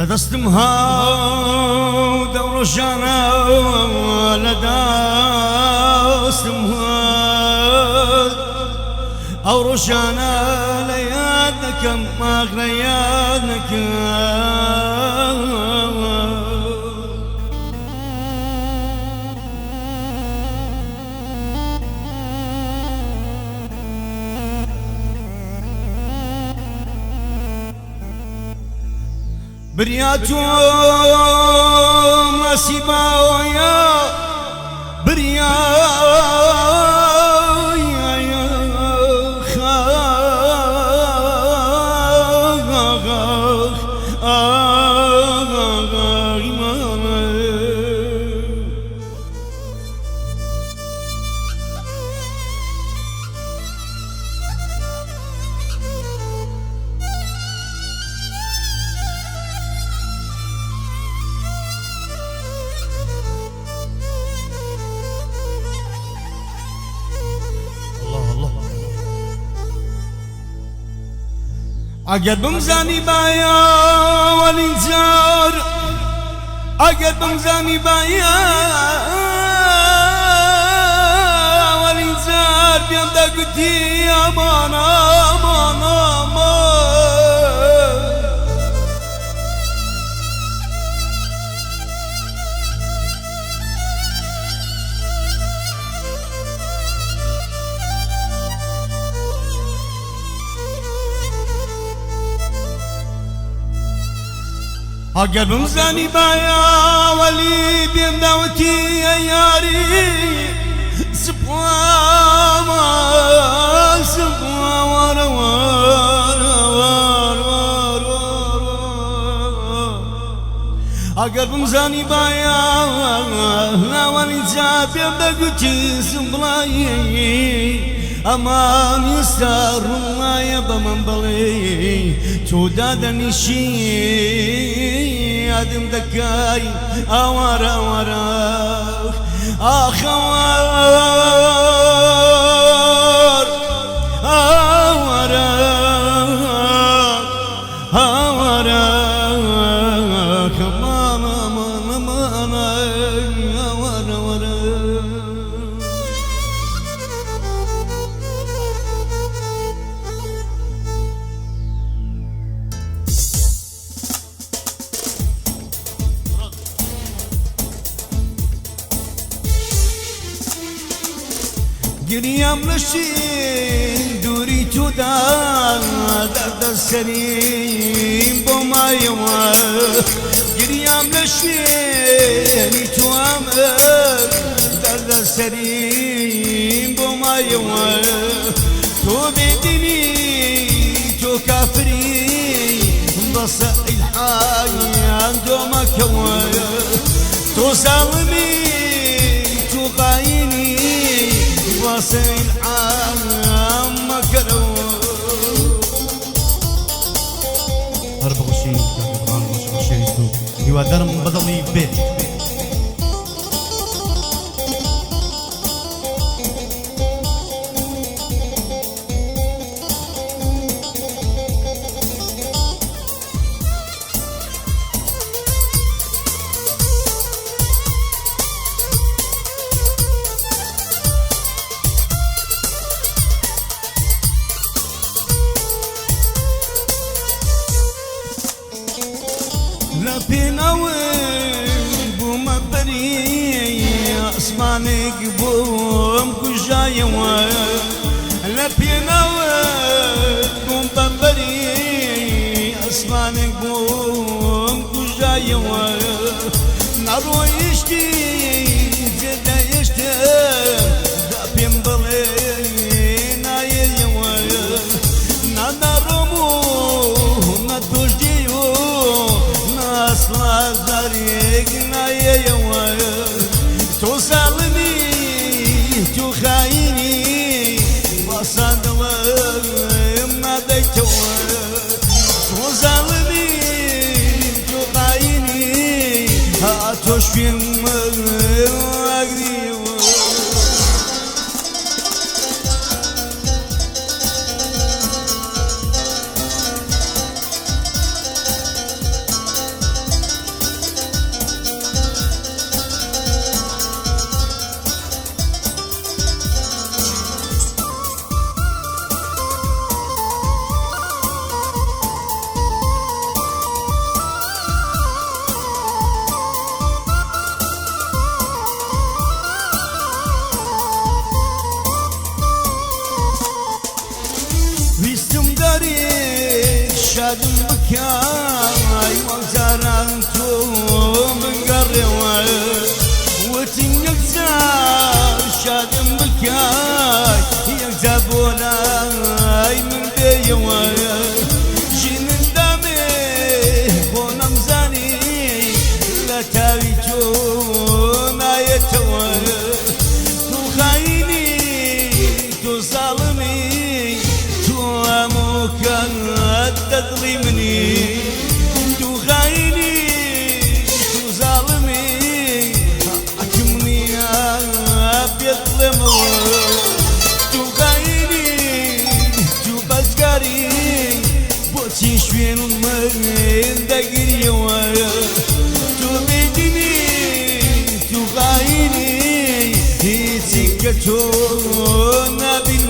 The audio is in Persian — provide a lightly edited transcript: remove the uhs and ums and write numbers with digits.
لدستم ها دور شانا لدستم ها او روشانا ليادك ما غريادك برياتو مسيبا ويا بريا اگر بمزانی بایا والانزار اگر بمزانی بایا والانزار بیم دقتی امان امان امان اگر بمزانی بایا ولی بیم دعوتی یاری سبوا سبوا وار وار وار وار اگر بمزانی بایا ولی بیم دعوتی سبلایی امان يستر الله يبا من بلي توداد نشي ادم دكاي اوارا اوارا اخوار اوارا اوارا كمان امان امان اوارا اوارا قريام لشين دوري تودا درد السليم بوما يوا قريام لشين توامر درد السليم بوما يوا تو بدني تو كافري بص الحي عندما كوا تو سالمي تو غايني واصل عام مكرو هرب غشين كمان غشين سو يودرم بضلي بيت لبينا وبوم بري اسمانك بوم كجاي لبينا وبوم بري اسمانك بوم كجاي نارو يشتي زد يشتي دبيم بلي نايل نادرمو نتوجيو أصلا طريقنا يوا توصلني تو خايني وصل ما ديتوا توصلني تو خايني هاتوشفي أقري بكاي وزاران تو من قريوة وتنك شادم بكاي يكتبونا من ديوة جين الدمي خونا مزاني لا تاويتونا يتوى تو خايني تو ظالمي تو أموكا تظلمني تو خايني تو ظالمي حكمني بيظلمه تو خايني تو بزقاري بوتي شوين من دقري تو بيدني تو خايني هي سكتو نبي